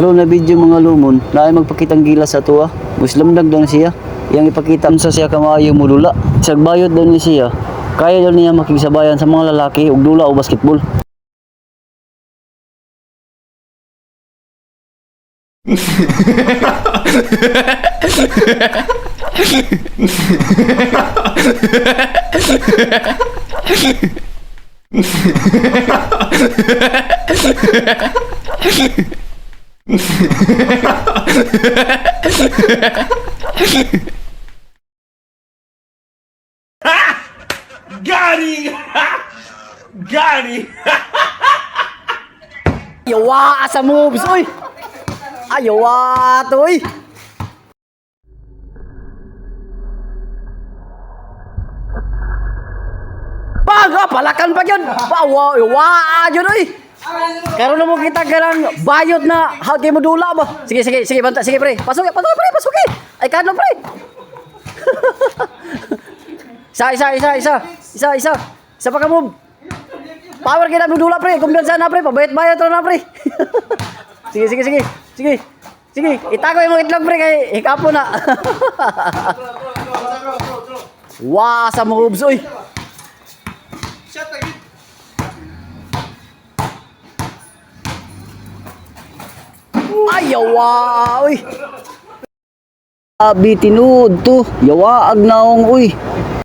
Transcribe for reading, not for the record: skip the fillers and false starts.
Pero na video mga lumon, na ay magpakitang gilas sa tuwa. Muslamdag daw na siya. Yang ipakita sa siya kamayo mudula. Sagbayot daw ni siya. Kaya daw niya makigsabayan sa mga lalaki ug dula o basketball. Gani! Gani! Yawa sa moves, oy. Ayawa to, oy. Baga palakan pa yun. Bawa, yawa yun, oy. Karon na mo kita garang bayot na hagi mo dula ba? Sige, sige, sige, banta, sige pre. Pasok, pasok pre, pasok eh. Ay kano pre. Isa pa ka move. Power kita mo dula pre, kumpiyansa na pre, pabayat-bayat na pre. Sige, sige, sige. Sige. Sige, itago yung mga itlog pre kay hikapo na. Wah, sa moves oy. Ay, yawa, uy. Abi tinud to, yawa agnaong, uy.